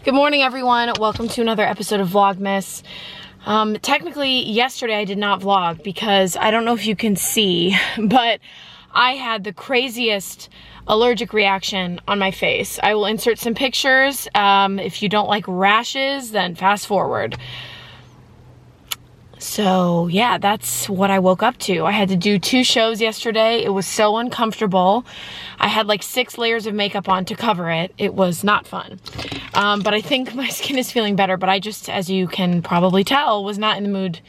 Good morning, everyone. Welcome to another episode of Vlogmas. Technically, yesterday I did not vlog because I don't know if you can see, but I had the craziest allergic reaction on my face. I will insert some pictures. If you don't like rashes, then fast forward. So yeah, that's what I woke up to. I had to do 2 shows yesterday. It was so uncomfortable. I had like 6 layers of makeup on to cover it. It was not fun. But I think my skin is feeling better, but I just, as you can probably tell, was not in the mood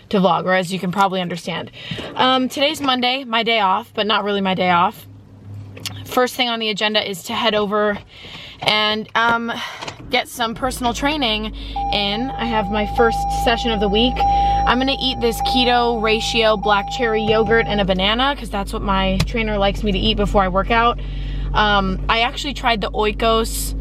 to vlog, or as you can probably understand. Today's Monday, my day off, but not really my day off. First thing on the agenda is to head over and get some personal training in. I have my first session of the week. I'm gonna eat this keto ratio black cherry yogurt and a banana because that's what my trainer likes me to eat before I work out. I actually tried the Oikos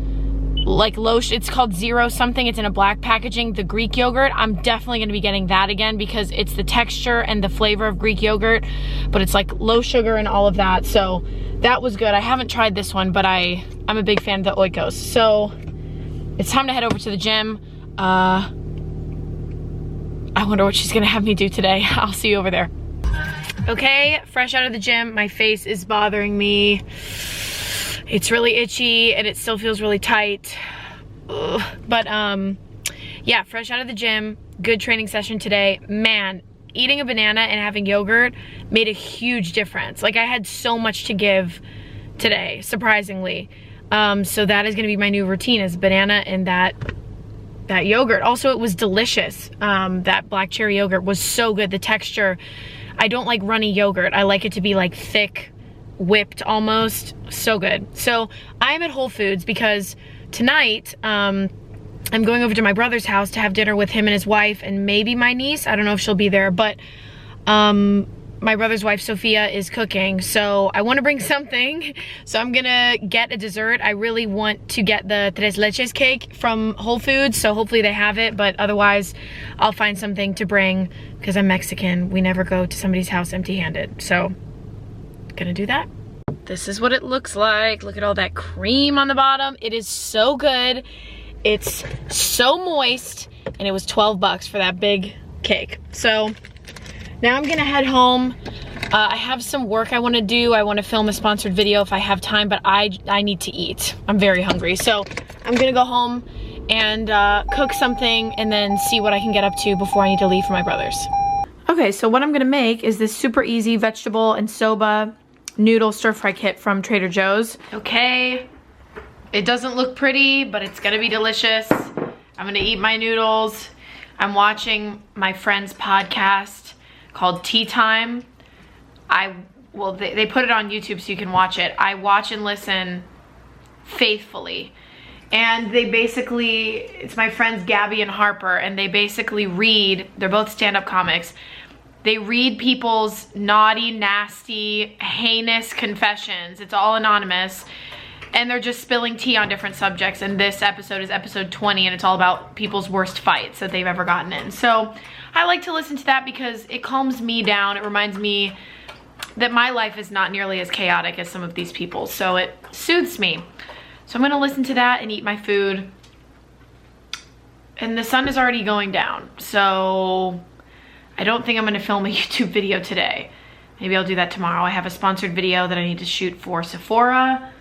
like lotion. It's called Zero something. It's in a black packaging, the Greek yogurt. I'm definitely gonna be getting that again because it's the texture and the flavor of Greek yogurt, but it's like low sugar and all of that. So that was good. I haven't tried this one, but I'm a big fan of the Oikos. So it's time to head over to the gym. I wonder what she's gonna have me do today. I'll see you over there. Okay, fresh out of the gym. My face is bothering me. It's really itchy and it still feels really tight. Ugh. But yeah, fresh out of the gym. Good training session today. Man, eating a banana and having yogurt made a huge difference. Like I had so much to give today, surprisingly. So that is gonna be my new routine, is banana and that yogurt. Also, it was delicious. That black cherry yogurt was so good. The texture, I don't like runny yogurt. I like it to be like thick, whipped almost. So good. So I'm at Whole Foods because tonight, I'm going over to my brother's house to have dinner with him and his wife and maybe my niece. I don't know if she'll be there, but my brother's wife, Sophia, is cooking. So I want to bring something. So I'm gonna get a dessert. I really want to get the tres leches cake from Whole Foods. So hopefully they have it, but otherwise I'll find something to bring because I'm Mexican. We never go to somebody's house empty-handed. So gonna do that. This is what it looks like. Look at all that cream on the bottom. It is so good. It's so moist, and it was 12 bucks for that big cake. So now I'm gonna head home. I have some work I wanna do. I wanna film a sponsored video if I have time, but I need to eat. I'm very hungry. So I'm gonna go home and cook something and then see what I can get up to before I need to leave for my brother's. Okay, so what I'm gonna make is this super easy vegetable and soba noodle stir-fry kit from Trader Joe's. Okay, it doesn't look pretty, but it's gonna be delicious. I'm gonna eat my noodles. I'm watching my friend's podcast called Tea Time. Well, they put it on YouTube so you can watch it. I watch and listen faithfully. And they basically, it's my friends Gabby and Harper, and they basically read, they're both stand-up comics. They read people's naughty, nasty, heinous confessions. It's all anonymous. And they're just spilling tea on different subjects. And this episode is episode 20, and it's all about people's worst fights that they've ever gotten in. So I like to listen to that because it calms me down. It reminds me that my life is not nearly as chaotic as some of these people. So it soothes me. So I'm gonna listen to that and eat my food. And the sun is already going down. So I don't think I'm gonna film a YouTube video today. Maybe I'll do that tomorrow. I have a sponsored video that I need to shoot for Sephora.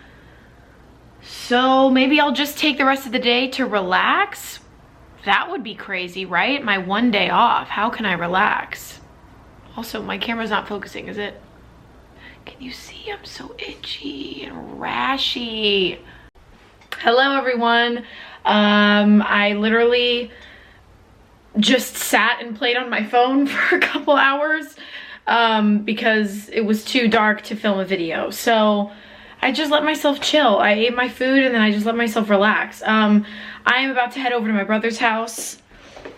So maybe I'll just take the rest of the day to relax. That would be crazy, right? My one day off. How can I relax? Also, my camera's not focusing, is it? Can you see? I'm so itchy and rashy. Hello, everyone. I literally just sat and played on my phone for a couple hours because it was too dark to film a video. So I just let myself chill. I ate my food and then I just let myself relax. I am about to head over to my brother's house.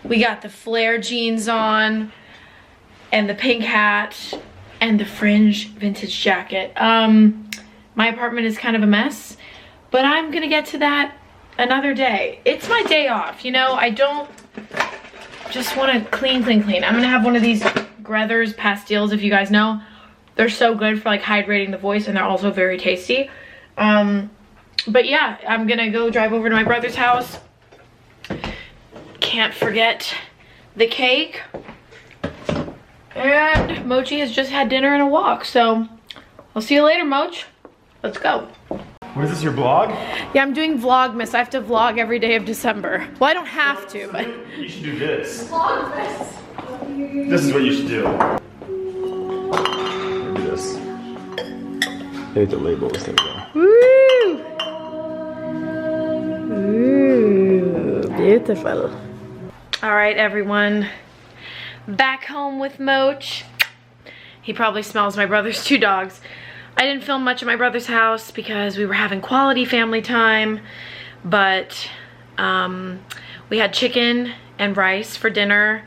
We got the flare jeans on and the pink hat and the fringe vintage jacket. My apartment is kind of a mess, but I'm gonna get to that another day. It's my day off, you know? I don't just want to clean. I'm gonna have one of these Grethers pastilles, if you guys know. They're so good for like hydrating the voice, and they're also very tasty. But yeah, I'm gonna go drive over to my brother's house, can't forget the cake. And Mochi has just had dinner and a walk, so I'll see you later, Moch. Let's go. What is this, your vlog? Yeah, I'm doing Vlogmas. I have to vlog every day of December. Well, I don't have to, but... You should do this. Vlogmas. This is what you should do. Look at this. They have to label this. There we go. Woo! Ooh, beautiful. All right, everyone. Back home with Moch. He probably smells my brother's 2 dogs. I didn't film much at my brother's house because we were having quality family time, but we had chicken and rice for dinner,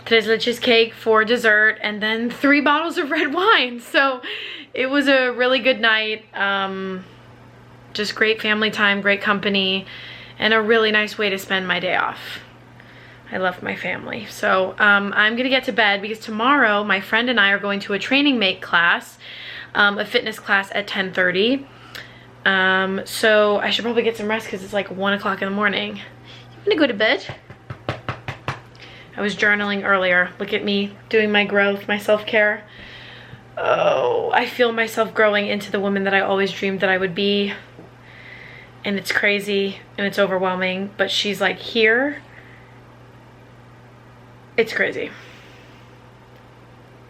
tres leches cake for dessert, and then 3 bottles of red wine. So it was a really good night. Just great family time, great company, and a really nice way to spend my day off. I love my family. So I'm gonna get to bed because tomorrow my friend and I are going to a training mate class, a fitness class at 10:30. So I should probably get some rest because it's like 1 o'clock in the morning. I'm gonna go to bed. I was journaling earlier. Look at me doing my growth, my self-care. Oh, I feel myself growing into the woman that I always dreamed that I would be. And it's crazy and it's overwhelming, but she's like here. It's crazy.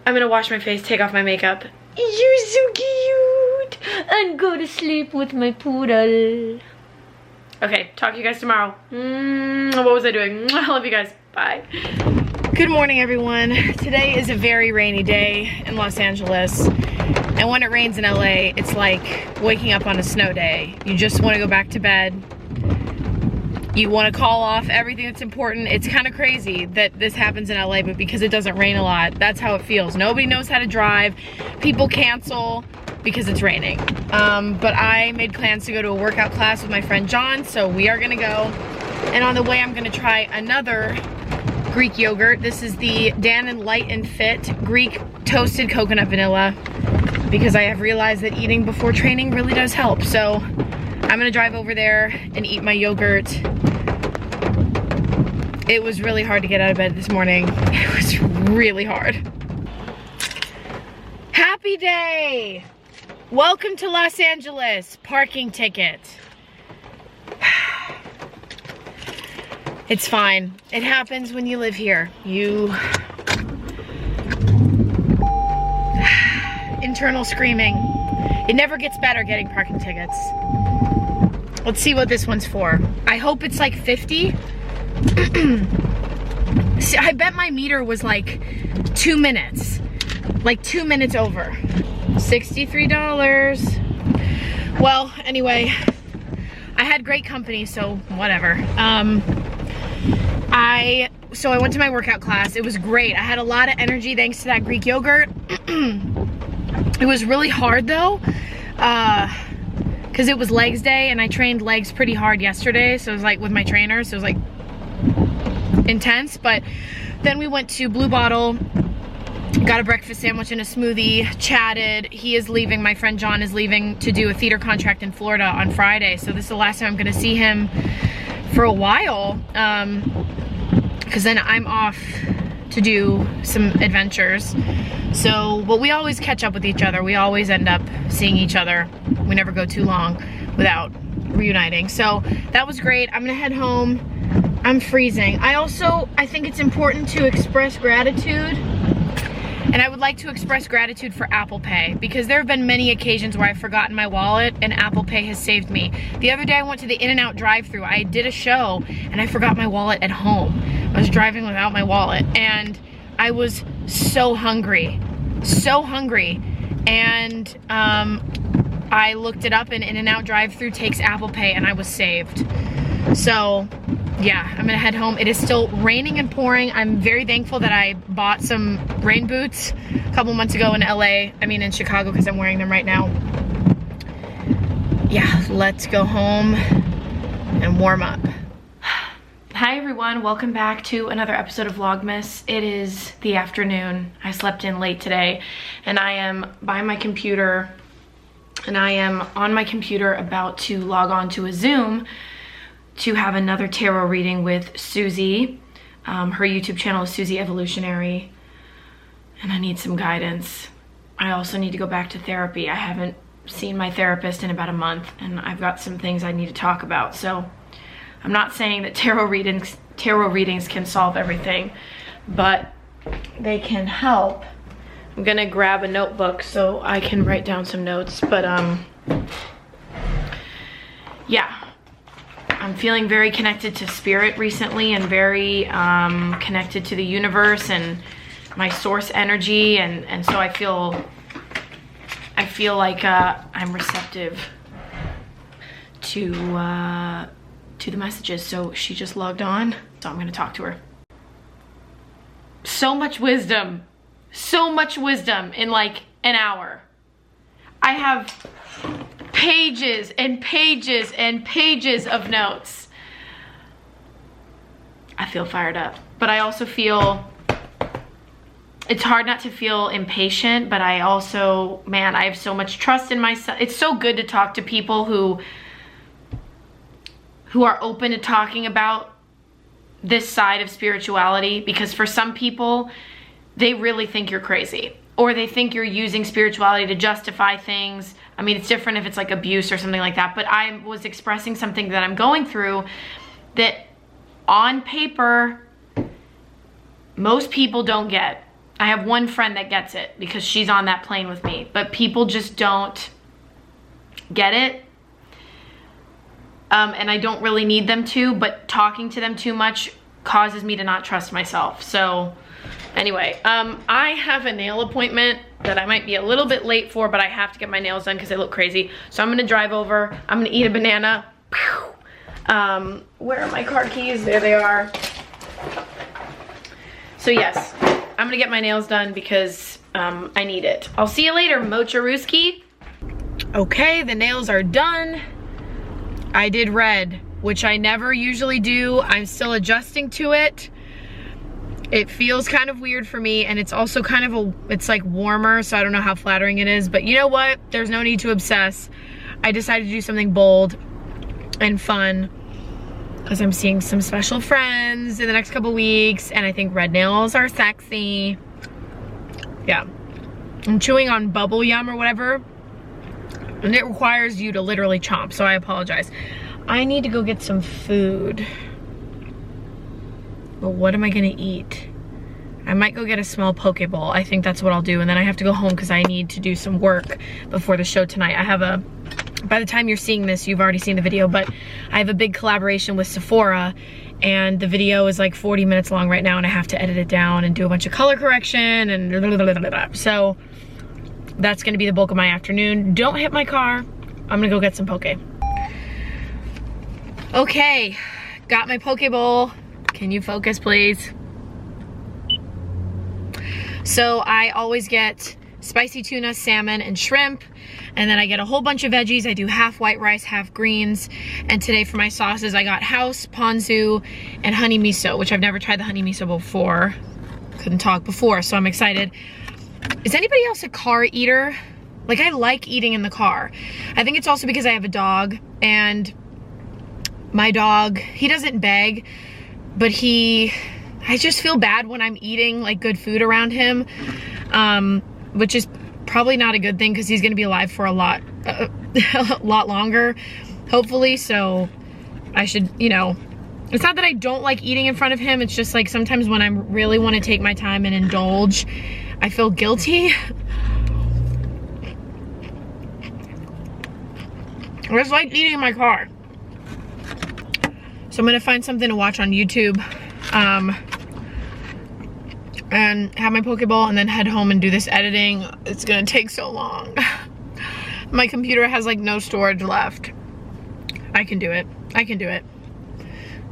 I'm gonna wash my face, take off my makeup. You're so cute! And go to sleep with my poodle. Okay, talk to you guys tomorrow. What was I doing? I love you guys. Bye. Good morning, everyone. Today is a very rainy day in Los Angeles. And when it rains in LA, it's like waking up on a snow day. You just want to go back to bed. You want to call off everything that's important. It's kind of crazy that this happens in LA, but because it doesn't rain a lot, that's how it feels. Nobody knows how to drive. People cancel because it's raining. But I made plans to go to a workout class with my friend John, so we are gonna go. And on the way, I'm gonna try another Greek yogurt. This is the Dannon Light and Fit Greek Toasted Coconut Vanilla, because I have realized that eating before training really does help. So I'm gonna drive over there and eat my yogurt. It was really hard to get out of bed this morning. It was really hard. Happy day! Welcome to Los Angeles. Parking ticket. It's fine. It happens when you live here. Internal screaming. It never gets better getting parking tickets. Let's see what this one's for. I hope it's like 50. See, I bet my meter was like 2 minutes. Like 2 minutes over. $63. Well, anyway, I had great company, so whatever. So I went to my workout class. It was great. I had a lot of energy thanks to that Greek yogurt. It was really hard though, because it was legs day and I trained legs pretty hard yesterday. So it was like with my trainer, so it was like intense. But then we went to Blue Bottle, got a breakfast sandwich and a smoothie, chatted. He is leaving, my friend John is leaving to do a theater contract in Florida on Friday. So this is the last time I'm gonna see him for a while, because then I'm off to do some adventures. So, but we always catch up with each other. We always end up seeing each other. We never go too long without reuniting. So that was great. I'm gonna head home. I'm freezing. I think it's important to express gratitude. And I would like to express gratitude for Apple Pay, because there have been many occasions where I've forgotten my wallet and Apple Pay has saved me. The other day I went to the In-N-Out drive-thru. I did a show and I forgot my wallet at home. I was driving without my wallet and I was so hungry. And I looked it up and In-N-Out drive-thru takes Apple Pay and I was saved. So yeah, I'm gonna head home. It is still raining and pouring. I'm very thankful that I bought some rain boots a couple months ago in in Chicago, because I'm wearing them right now. Yeah, let's go home and warm up. Hi everyone, welcome back to another episode of Vlogmas. It is the afternoon. I slept in late today and I am by my computer and I am on my computer about to log on to a Zoom to have another tarot reading with Susie, Her YouTube channel is Susie Evolutionary, and I need some guidance. I also need to go back to therapy. I haven't seen my therapist in about a month, and I've got some things I need to talk about. So I'm not saying that tarot readings can solve everything, but they can help. I'm gonna grab a notebook so I can write down some notes, but yeah. I'm feeling very connected to spirit recently, and very connected to the universe and my source energy, and so I feel like I'm receptive to the messages. So she just logged on, so I'm gonna talk to her. So much wisdom in like an hour. I have pages and pages and pages of notes. I feel fired up, but I also feel, it's hard not to feel impatient, but I also, man, I have so much trust in myself. It's so good to talk to people who are open to talking about this side of spirituality, because for some people, they really think you're crazy, or they think you're using spirituality to justify things. I mean, it's different if it's like abuse or something like that, but I was expressing something that I'm going through that on paper, most people don't get. I have one friend that gets it because she's on that plane with me, but people just don't get it. And I don't really need them to, but talking to them too much causes me to not trust myself. So anyway, I have a nail appointment that I might be a little bit late for, but I have to get my nails done because they look crazy. So I'm gonna drive over, I'm gonna eat a banana. Where are my car keys? There they are. So yes, I'm gonna get my nails done because I need it. I'll see you later, Mocharuski. Okay, the nails are done. I did red, which I never usually do. I'm still adjusting to it. It feels kind of weird for me, and it's also kind of it's like warmer, so I don't know how flattering it is, but you know what? There's no need to obsess. I decided to do something bold and fun because I'm seeing some special friends in the next couple weeks, and I think red nails are sexy. Yeah. I'm chewing on bubble yum or whatever, and it requires you to literally chomp, so I apologize. I need to go get some food. But what am I gonna eat? I might go get a small poke bowl. I think that's what I'll do, and then I have to go home because I need to do some work before the show tonight. I have by the time you're seeing this, you've already seen the video, but I have a big collaboration with Sephora, and the video is like 40 minutes long right now, and I have to edit it down and do a bunch of color correction and blah, blah, blah, blah, blah. So that's gonna be the bulk of my afternoon. Don't hit my car. I'm gonna go get some poke. Okay, got my poke bowl. Can you focus, please? So I always get spicy tuna, salmon, and shrimp, and then I get a whole bunch of veggies. I do half white rice, half greens, and today for my sauces I got house, ponzu, and honey miso, which I've never tried the honey miso before. Couldn't talk before, so I'm excited. Is anybody else a car eater? Like, I like eating in the car. I think it's also because I have a dog, and my dog, he doesn't beg, but I just feel bad when I'm eating like good food around him, which is probably not a good thing because he's gonna be alive for a lot longer, hopefully. So I should, you know, it's not that I don't like eating in front of him, it's just like sometimes when I really want to take my time and indulge, I feel guilty. I just like eating in my car. So I'm gonna find something to watch on YouTube, and have my poke bowl and then head home and do this editing. It's gonna take so long. My computer has like no storage left. I can do it. I can do it.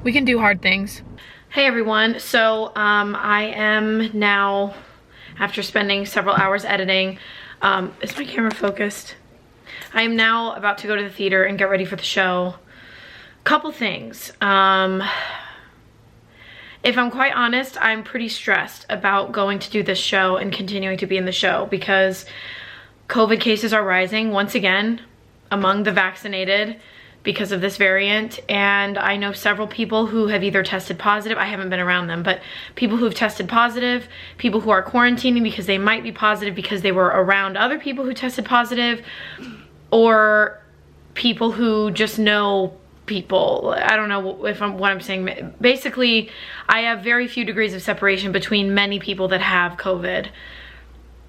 We can do hard things. Hey everyone, so I am now, after spending several hours editing, is my camera focused? I am now about to go to the theater and get ready for the show. Couple things. If I'm quite honest, I'm pretty stressed about going to do this show and continuing to be in the show because COVID cases are rising once again among the vaccinated. because of this variant, and I know several people who have either tested positive, I haven't been around them, but people who've tested positive, people who are quarantining because they might be positive because they were around other people who tested positive, or people who just know people. I don't know what I'm saying. Basically, I have very few degrees of separation between many people that have COVID,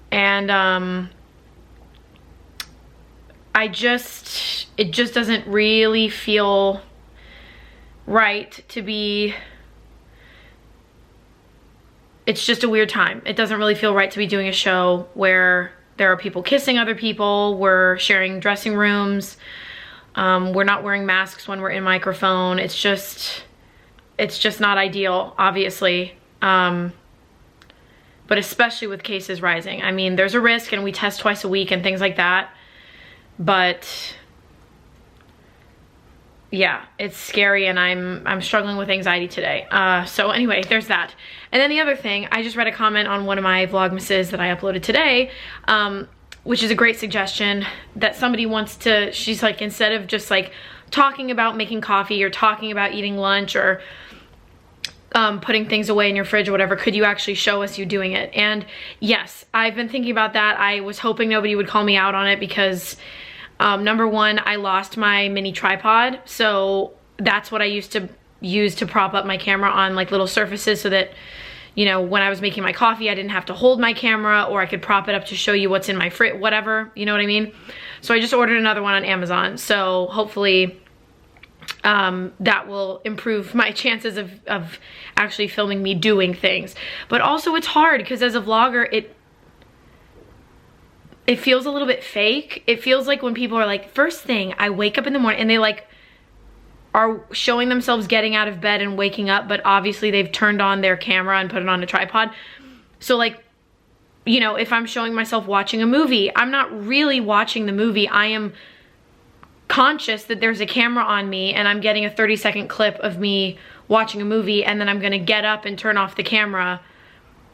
and it just doesn't really feel right to be, it's just a weird time. It doesn't really feel right to be doing a show where there are people kissing other people, we're sharing dressing rooms, we're not wearing masks when we're in microphone. It's just not ideal, obviously. But especially with cases rising. I mean, there's a risk, and we test twice a week and things like that. But yeah, it's scary, and I'm struggling with anxiety today. So anyway, there's that. And then the other thing, I just read a comment on one of my Vlogmases that I uploaded today, which is a great suggestion, that somebody wants to, she's like, instead of just like talking about making coffee or talking about eating lunch or putting things away in your fridge or whatever, could you actually show us you doing it? And yes, I've been thinking about that. I was hoping nobody would call me out on it because number one, I lost my mini tripod, so that's what I used to use to prop up my camera on, like little surfaces, so that, you know, when I was making my coffee, I didn't have to hold my camera, or I could prop it up to show you what's in my fridge, whatever, you know what I mean? So I just ordered another one on Amazon, so hopefully that will improve my chances of actually filming me doing things. But also it's hard because as a vlogger, it feels a little bit fake. It feels like when people are like, first thing, I wake up in the morning, and they like are showing themselves getting out of bed and waking up, but obviously they've turned on their camera and put it on a tripod. So like, you know, if I'm showing myself watching a movie, I'm not really watching the movie. I am conscious that there's a camera on me, and I'm getting a 30-second clip of me watching a movie, and then I'm gonna get up and turn off the camera.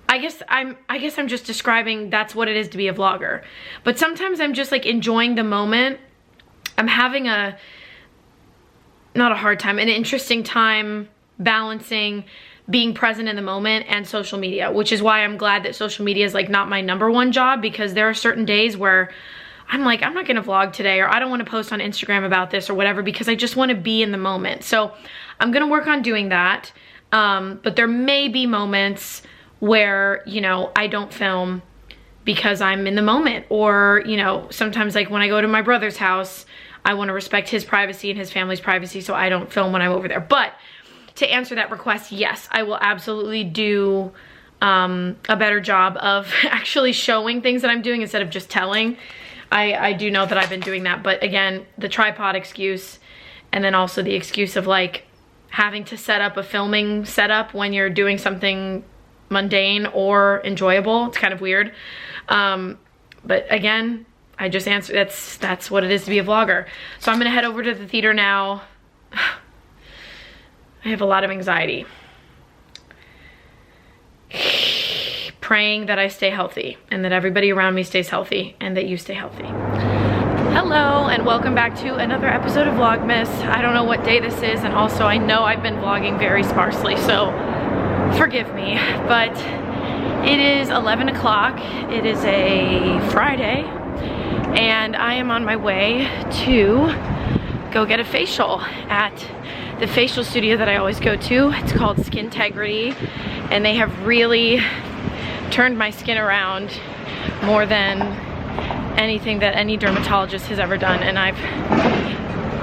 I guess I'm just describing that's what it is to be a vlogger. But sometimes I'm just like enjoying the moment. I'm having not a hard time, an interesting time balancing being present in the moment and social media, which is why I'm glad that social media is like not my #1 job, because there are certain days where I'm like, I'm not gonna vlog today, or I don't wanna post on Instagram about this or whatever, because I just wanna be in the moment. So I'm gonna work on doing that. But there may be moments where, you know, I don't film because I'm in the moment, or, you know, sometimes like when I go to my brother's house, I want to respect his privacy and his family's privacy, so I don't film when I'm over there. But to answer that request, yes, I will absolutely do a better job of actually showing things that I'm doing instead of just telling. I do know that I've been doing that, but again, the tripod excuse, and then also the excuse of like having to set up a filming setup when you're doing something mundane or enjoyable. It's kind of weird. But again, I just answered, that's what it is to be a vlogger. So I'm gonna head over to the theater now. I have a lot of anxiety. Praying that I stay healthy, and that everybody around me stays healthy, and that you stay healthy. Hello, and welcome back to another episode of Vlogmas. I don't know what day this is, and also I know I've been vlogging very sparsely, so forgive me. But it is 11 o'clock. It is a Friday, and I am on my way to go get a facial at the facial studio that I always go to. It's called Skin Integrity, and they have really turned my skin around more than anything that any dermatologist has ever done, and I've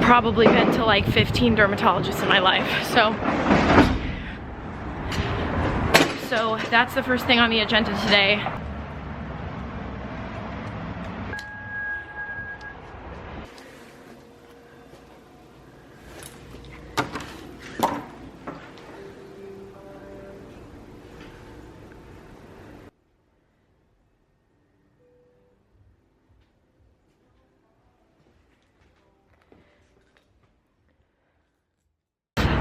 probably been to like 15 dermatologists in my life. So that's the first thing on the agenda today.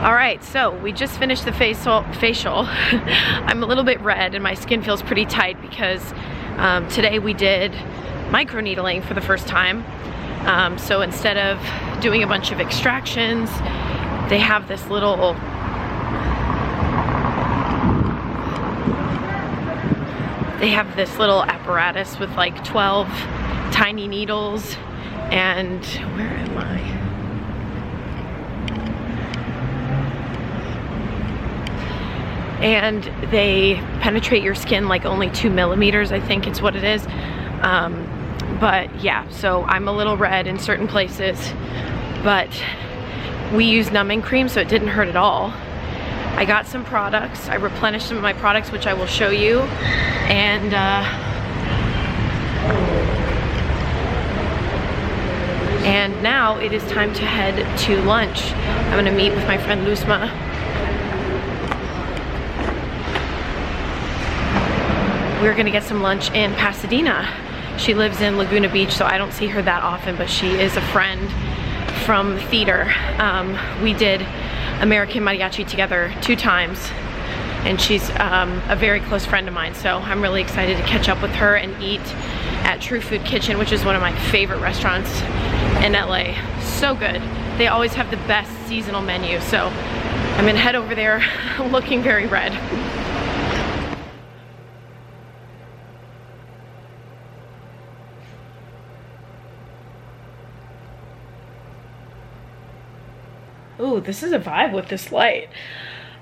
Alright, so we just finished the facial. I'm a little bit red and my skin feels pretty tight because today we did microneedling for the first time. So instead of doing a bunch of extractions, they have this little apparatus with like 12 tiny needles. And where am I? And they penetrate your skin like only 2 millimeters, I think it's what it is. But yeah, so I'm a little red in certain places, but we use numbing cream, so it didn't hurt at all. I got some products. I replenished some of my products, which I will show you. And now it is time to head to lunch. I'm gonna meet with my friend Lusma. We're gonna get some lunch in Pasadena. She lives in Laguna Beach, so I don't see her that often, but she is a friend from theater. We did American Mariachi together 2 times, and she's a very close friend of mine, so I'm really excited to catch up with her and eat at True Food Kitchen, which is one of my favorite restaurants in LA. So good. They always have the best seasonal menu, so I'm gonna head over there looking very red. Ooh, this is a vibe with this light.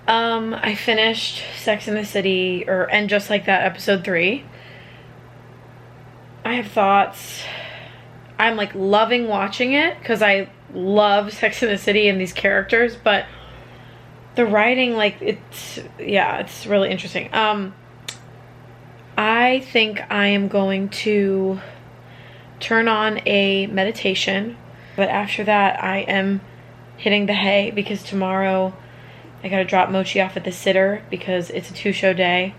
I finished Sex and the City, and Just Like That, episode 3. I have thoughts. I'm like loving watching it because I love Sex and the City and these characters, but the writing, like, it's really interesting. I think I am going to turn on a meditation, but after that I am hitting the hay because tomorrow I gotta drop Mochi off at the sitter because it's a 2-show day,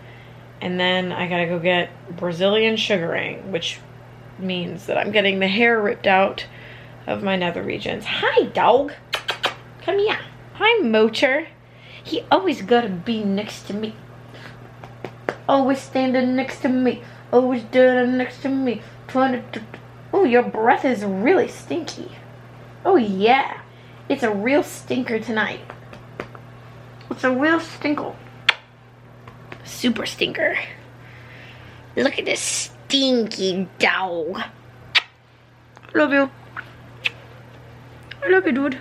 and then I gotta go get Brazilian sugaring, which means that I'm getting the hair ripped out of my nether regions. Hi, dog. Come here. Hi, Mocher. He always gotta be next to me. Always standing next to me. Always doing next to me. Oh, your breath is really stinky. Oh, yeah. It's a real stinker tonight. It's a real stinker. Super stinker. Look at this stinky dog. I love you. I love you, dude.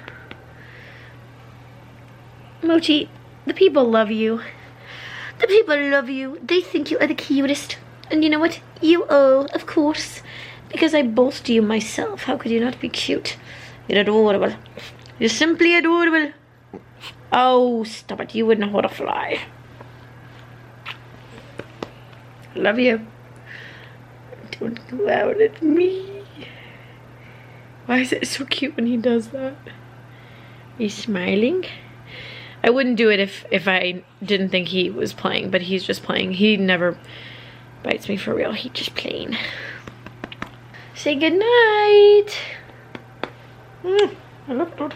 Mochi, the people love you. The people love you. They think you are the cutest. And you know what? You are, of course. Because I bolster you myself. How could you not be cute? You're adorable. You're simply adorable. Oh, stop it. You wouldn't know how to fly. I love you. Don't go out at me. Why is it so cute when he does that? He's smiling. I wouldn't do it if I didn't think he was playing, but he's just playing. He never bites me for real. He's just playing. Say goodnight. I love it.